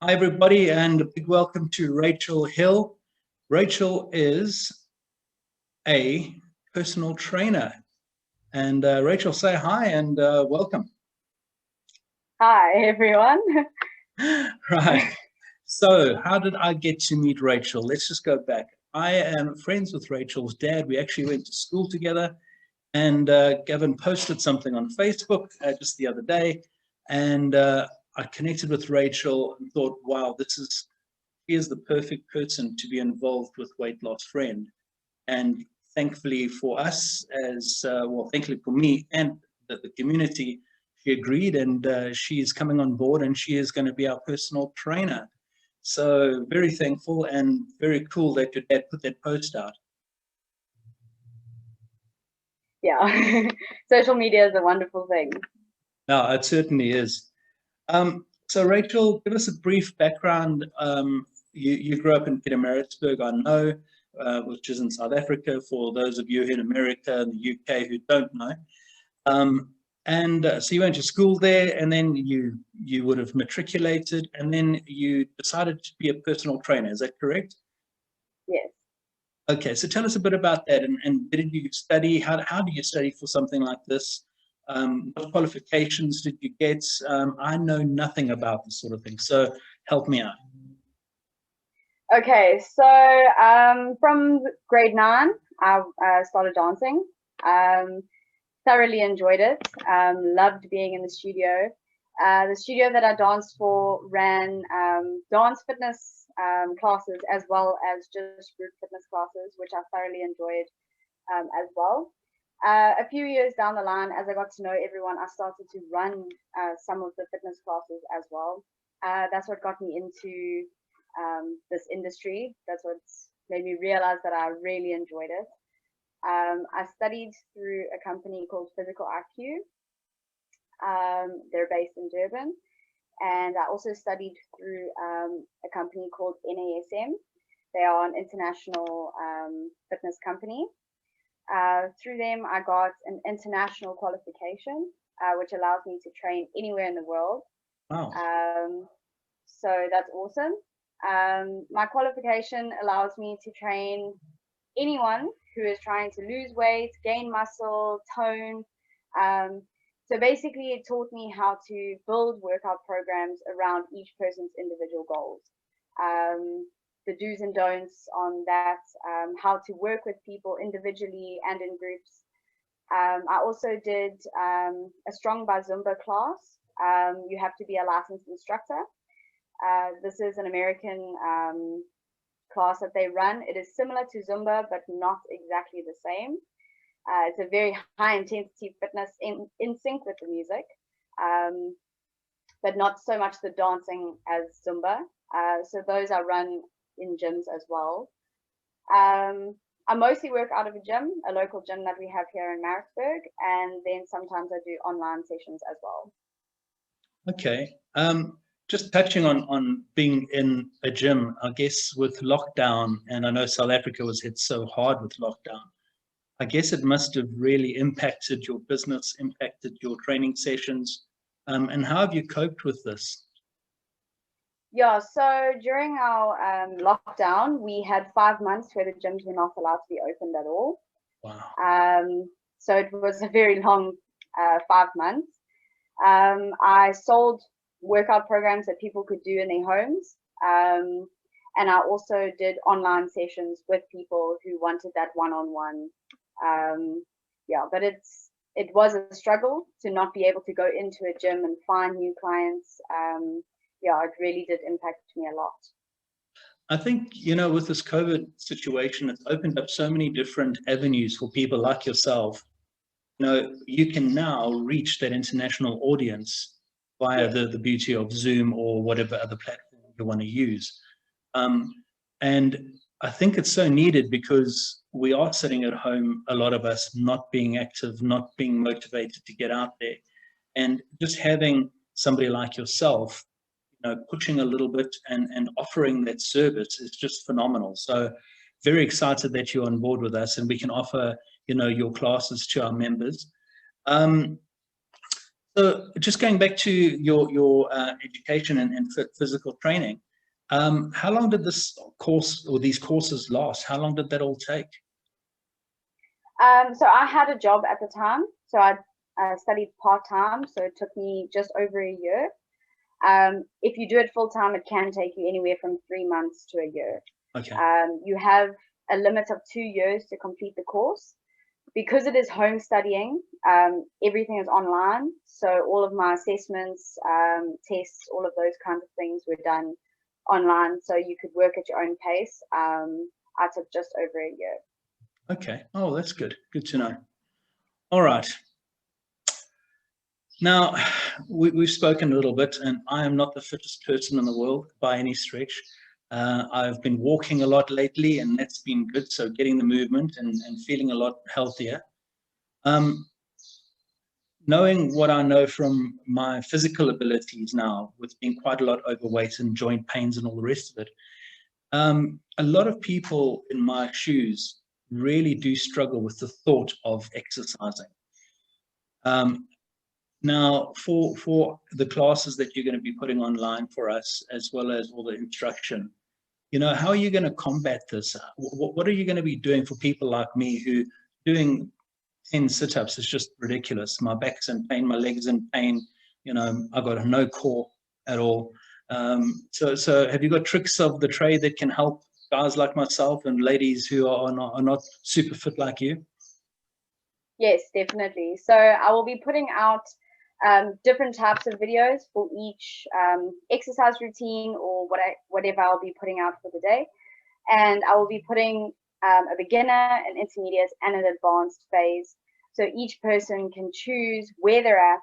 Hi, everybody, and a big welcome to Rachel Hill. Rachel is a personal trainer. And Rachel, say hi and welcome. Hi, everyone. Right. So how did I get to meet Rachel? Let's just go back. I am friends with Rachel's dad. We actually went to school together. And Gavin posted something on Facebook just the other day. And I connected with Rachel and thought, wow, she is the perfect person to be involved with Weightloss-Friend. And thankfully for us, thankfully for me and the community, she agreed, and she is coming on board, and she is going to be our personal trainer. So very thankful and very cool that your dad put that post out. Yeah, social media is a wonderful thing. No, it certainly is. So Rachel, give us a brief background. You grew up in Pietermaritzburg, I know, which is in South Africa, for those of you in America and the UK who don't know. So you went to school there, and then you would have matriculated, and then you decided to be a personal trainer. Is that correct? Yes. Okay, so tell us a bit about that, and did you study? How do you study for something like this? What qualifications did you get? I know nothing about this sort of thing, so help me out. Okay, so from grade 9, I started dancing. Thoroughly enjoyed it. Loved being in the studio. The studio that I danced for ran dance fitness classes as well as just group fitness classes, which I thoroughly enjoyed as well. A few years down the line, as I got to know everyone, I started to run some of the fitness classes as well. That's what got me into this industry. That's what made me realize that I really enjoyed it. I studied through a company called Physical IQ. They're based in Durban. And I also studied through a company called NASM. They are an international fitness company. Through them, I got an international qualification, which allows me to train anywhere in the world. Wow. So that's awesome. My qualification allows me to train anyone who is trying to lose weight, gain muscle, tone. So basically, it taught me how to build workout programs around each person's individual goals. The do's and don'ts on that, how to work with people individually and in groups. I also did a Strong by Zumba class. You have to be a licensed instructor. This is an American class that they run. It is similar to Zumba, but not exactly the same. It's a very high intensity fitness in sync with the music, but not so much the dancing as Zumba. So those I run in gyms as well. I mostly work out of a gym, a local gym that we have here in Maritzburg, and then sometimes I do online sessions as well. Okay. Just touching on being in a gym, I guess with lockdown, and I know South Africa was hit so hard with lockdown, I guess it must have really impacted your business, impacted your training sessions. And how have you coped with this? Yeah, so during our lockdown, we had 5 months where the gyms were not allowed to be opened at all. Wow. So it was a very long 5 months. I sold workout programs that people could do in their homes. And I also did online sessions with people who wanted that one-on-one. Yeah, but it was a struggle to not be able to go into a gym and find new clients. Yeah, it really did impact me a lot. I think, with this COVID situation, it's opened up so many different avenues for people like yourself. You can now reach that international audience via the beauty of Zoom or whatever other platform you want to use. And I think it's so needed because we are sitting at home, a lot of us, not being active, not being motivated to get out there. And just having somebody like yourself, pushing a little bit and offering that service is just phenomenal. So very excited that you're on board with us and we can offer, your classes to our members. So just going back to your education and physical training, how long did this course or these courses last? How long did that all take? So I had a job at the time, so I studied part-time, so it took me just over a year. If you do it full-time, it can take you anywhere from 3 months to a year. Okay. You have a limit of 2 years to complete the course. Because it is home studying, everything is online. So all of my assessments, tests, all of those kinds of things were done online. So you could work at your own pace. I took just over a year. Okay. Oh, that's good. Good to know. All right. Now, we've spoken a little bit, and I am not the fittest person in the world by any stretch. I've been walking a lot lately, and that's been good. So getting the movement and feeling a lot healthier. Knowing what I know from my physical abilities now, with being quite a lot overweight and joint pains and all the rest of it, a lot of people in my shoes really do struggle with the thought of exercising. Now, for the classes that you're going to be putting online for us, as well as all the instruction, how are you going to combat this? What are you going to be doing for people like me who doing 10 sit-ups is just ridiculous? My back's in pain, my legs in pain, I've got no core at all. So have you got tricks of the trade that can help guys like myself and ladies who are not super fit like you? Yes, definitely. So I will be putting out different types of videos for each exercise routine or whatever I'll be putting out for the day. And I will be putting a beginner, an intermediate, and an advanced phase. So each person can choose where they're at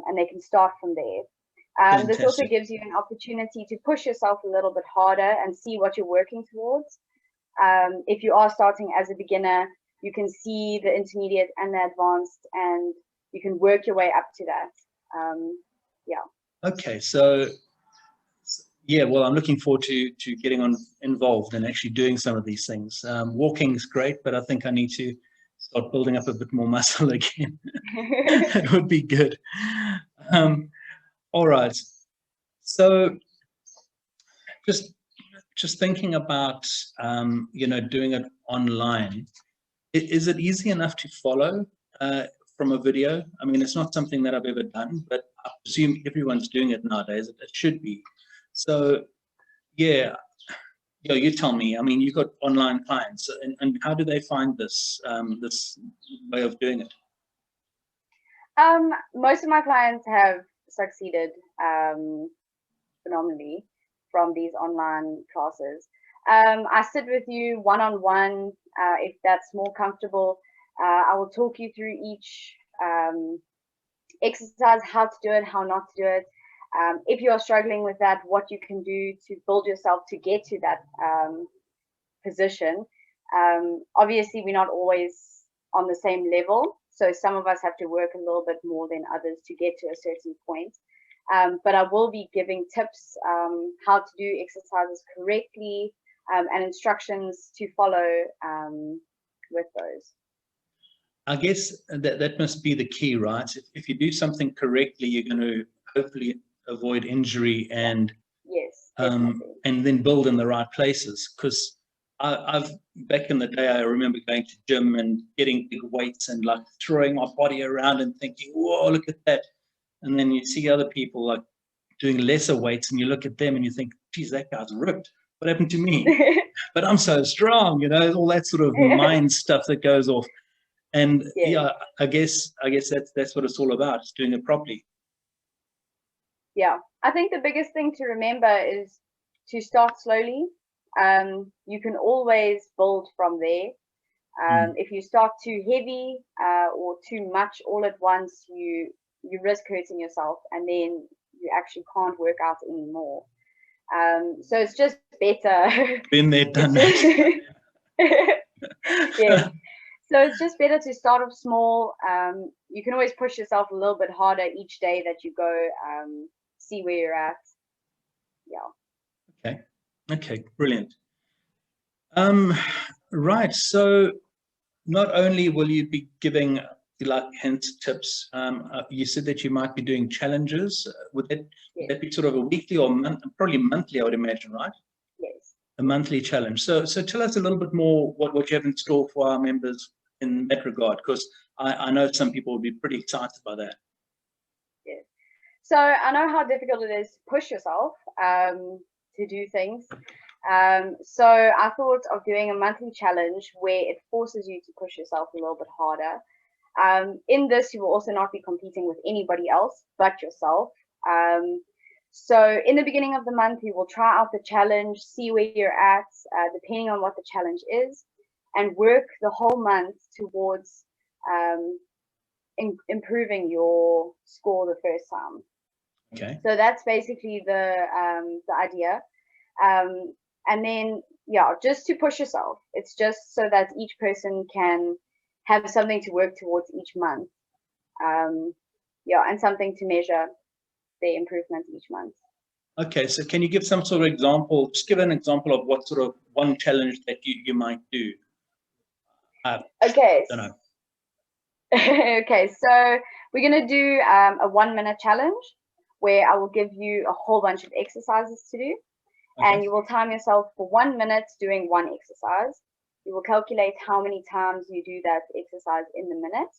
and they can start from there. This also gives you an opportunity to push yourself a little bit harder and see what you're working towards. If you are starting as a beginner, you can see the intermediate and the advanced, and you can work your way up to that. Yeah. Okay, so yeah, well, I'm looking forward to getting involved and actually doing some of these things. Walking is great, but I think I need to start building up a bit more muscle again. It would be good. All right. So just thinking about doing it online. Is it easy enough to follow from a video? I mean, it's not something that I've ever done, but I presume everyone's doing it nowadays. It should be. So, yeah, you tell me. I mean, you've got online clients, and how do they find this this way of doing it? Most of my clients have succeeded phenomenally from these online classes. I sit with you one-on-one if that's more comfortable. I will talk you through each exercise, how to do it, how not to do it. If you are struggling with that, what you can do to build yourself to get to that position. Obviously, we're not always on the same level, so some of us have to work a little bit more than others to get to a certain point. But I will be giving tips how to do exercises correctly and instructions to follow with those. I guess that must be the key, right? If you do something correctly, you're going to hopefully avoid injury and yes, and then build in the right places. Because I've back in the day, I remember going to gym and getting big weights and like throwing my body around and thinking, "Whoa, look at that!" And then you see other people like doing lesser weights, and you look at them and you think, "Geez, that guy's ripped. What happened to me?" But I'm so strong, all that sort of mind stuff that goes off. And yeah, I guess that's what it's all about, is doing it properly. Yeah, I think the biggest thing to remember is to start slowly. You can always build from there. If you start too heavy or too much all at once, you risk hurting yourself, and then you actually can't work out anymore. So it's just better. Been there, done that. Yeah. So it's just better to start off small. You can always push yourself a little bit harder each day that you go. See where you're at. Yeah. Okay, brilliant. Right. So not only will you be giving like hints, tips? You said that you might be doing challenges. Would that be sort of a weekly or probably monthly, I would imagine, right? Yes. A monthly challenge. So tell us a little bit more what you have in store for our members in that regard, because I know some people will be pretty excited by that. Yes. So I know how difficult it is to push yourself to do things. So I thought of doing a monthly challenge where it forces you to push yourself a little bit harder. In this, you will also not be competing with anybody else but yourself. So in the beginning of the month, you will try out the challenge, see where you're at, depending on what the challenge is, and work the whole month towards improving your score the first time. Okay. So that's basically the idea. And then, yeah, just to push yourself. It's just so that each person can have something to work towards each month. Yeah, and something to measure their improvements each month. Okay, so can you give some sort of example? Just give an example of what sort of one challenge that you might do. Okay. I don't know. Okay, so we're going to do a 1-minute challenge where I will give you a whole bunch of exercises to do. Okay. And you will time yourself for 1 minute doing one exercise. You will calculate how many times you do that exercise in the minute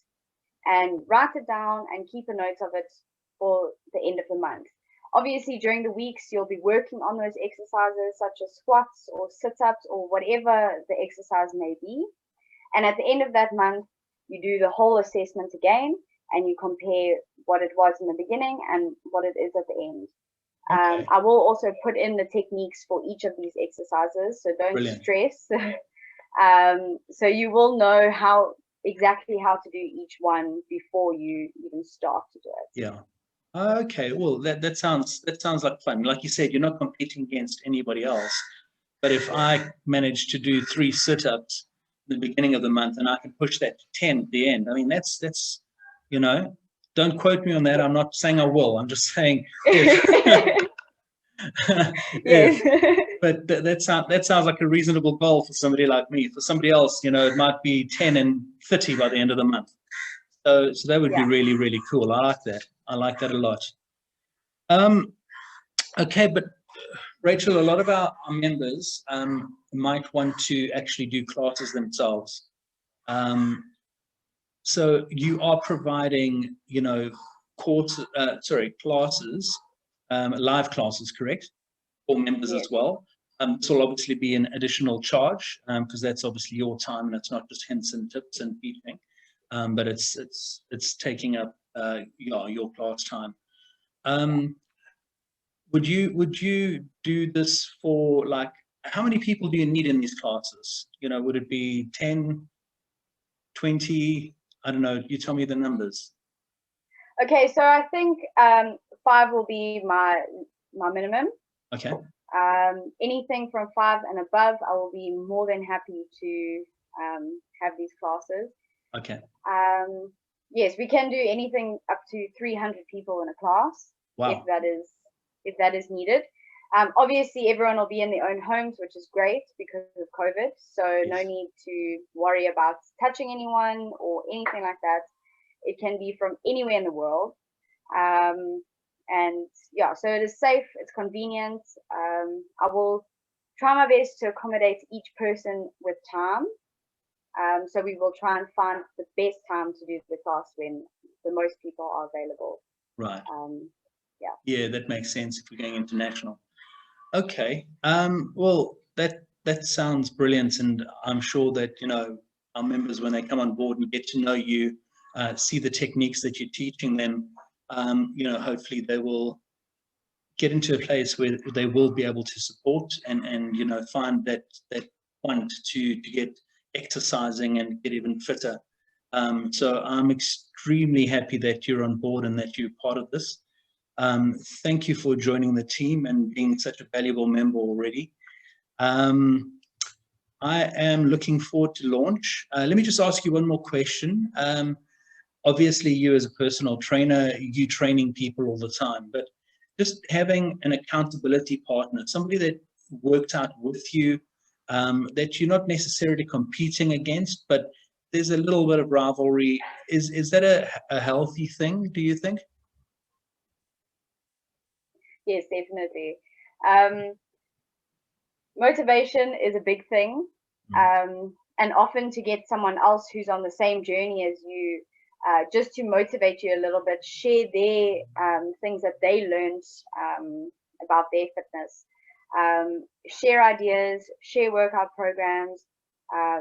and write it down and keep a note of it for the end of the month. Obviously, during the weeks, you'll be working on those exercises such as squats or sit-ups or whatever the exercise may be. And at the end of that month, you do the whole assessment again and you compare what it was in the beginning and what it is at the end. Okay. I will also put in the techniques for each of these exercises, so don't Brilliant. Stress. So you will know exactly how to do each one before you even start to do it. Yeah. Okay. Well, that sounds like fun. Like you said, you're not competing against anybody else. But if I manage to do 3 sit-ups in the beginning of the month and I can push that to 10 at the end, I mean that's don't quote me on that. I'm not saying I will. I'm just saying if. But that sounds like a reasonable goal for somebody like me. For somebody else, it might be 10 and 30 by the end of the month. So that would be really, really cool. I like that. I like that a lot. Okay, but Rachel, a lot of our members might want to actually do classes themselves. So you are providing, classes, live classes, correct? For members as well. This will obviously be an additional charge because that's obviously your time and it's not just hints and tips and teaching, but it's taking up your class time. Would you do this for like how many people do you need in these classes? Would it be 10, 20? I don't know. You tell me the numbers. Okay, so I think 5 will be my minimum. Okay. Anything from 5 and above, I will be more than happy to have these classes. Okay. Yes, we can do anything up to 300 people in a class. Wow. If that is needed. Obviously, everyone will be in their own homes, which is great because of COVID. So no need to worry about touching anyone or anything like that. It can be from anywhere in the world. And yeah, so it is safe, it's convenient. I will try my best to accommodate each person with time. So we will try and find the best time to do the class when the most people are available. Right. Yeah. Yeah, that makes sense if we're going international. Okay. Well, that sounds brilliant, and I'm sure that our members, when they come on board and get to know you, see the techniques that you're teaching them, hopefully they will get into a place where they will be able to support and find that want to get exercising and get even fitter. So I'm extremely happy that you're on board and that you're part of this. Thank you for joining the team and being such a valuable member already. I am looking forward to launch. Let me just ask you one more question. Obviously, you as a personal trainer, you training people all the time, but just having an accountability partner, somebody that worked out with you, that you're not necessarily competing against, but there's a little bit of rivalry. Is that a healthy thing, do you think? Yes, definitely. Motivation is a big thing. And often to get someone else who's on the same journey as you, just to motivate you a little bit, share their things that they learned about their fitness. Share ideas, share workout programs,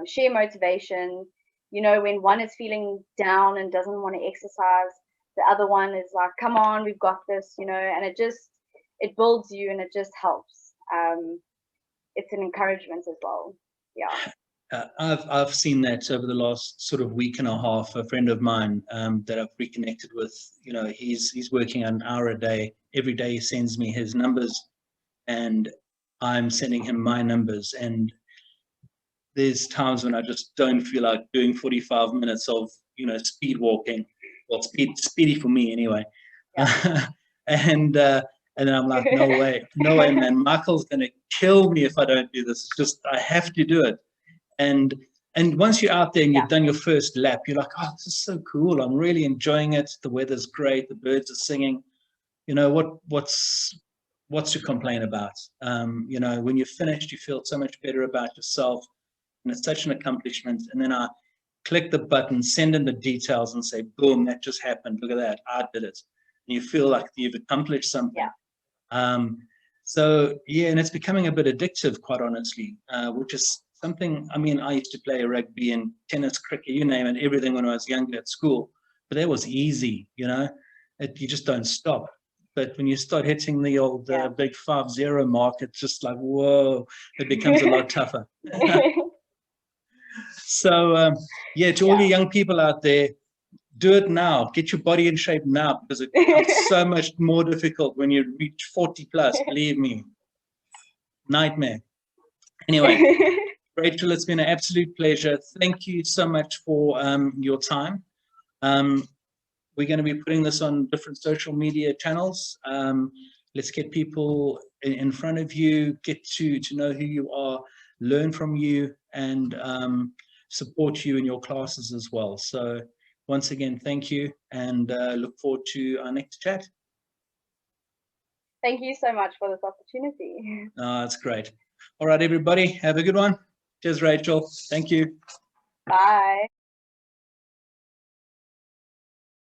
share motivation. You know, when one is feeling down and doesn't want to exercise, the other one is like, come on, we've got this, you know, and it builds you and it just helps. It's an encouragement as well. Yeah. I've seen that over the last sort of week and a half. A friend of mine that I've reconnected with, you know, he's working an hour a day. Every day he sends me his numbers, and I'm sending him my numbers. And there's times when I just don't feel like doing 45 minutes of, you know, speed walking. Well, speedy for me anyway. Yeah. And then I'm like, no way, man. Michael's gonna kill me if I don't do this. It's just I have to do it. And once you're out there and you've done your first lap, you're like, oh, this is so cool. I'm really enjoying it. The weather's great. The birds are singing. You know, what's to complain about? You know, when you're finished, you feel so much better about yourself. And it's such an accomplishment. And then I click the button, send in the details and say, boom, that just happened. Look at that. I did it. And you feel like you've accomplished something. Yeah. So, yeah, and it's becoming a bit addictive, quite honestly, which is something, I mean, I used to play rugby and tennis, cricket, you name it, everything when I was younger at school. But that was easy, you know, you just don't stop. But when you start hitting the old big 5-0 mark, it's just like, whoa, it becomes a lot tougher. So, yeah, to all you young people out there, do it now. Get your body in shape now, because it becomes so much more difficult when you reach 40 plus, believe me. Nightmare. Anyway, Rachel, it's been an absolute pleasure. Thank you so much for your time. We're going to be putting this on different social media channels. Let's get people in front of you, get to know who you are, learn from you, and support you in your classes as well. So once again, thank you, and look forward to our next chat. Thank you so much for this opportunity. That's great. All right, everybody, have a good one. Cheers, Rachel. Thank you. Bye.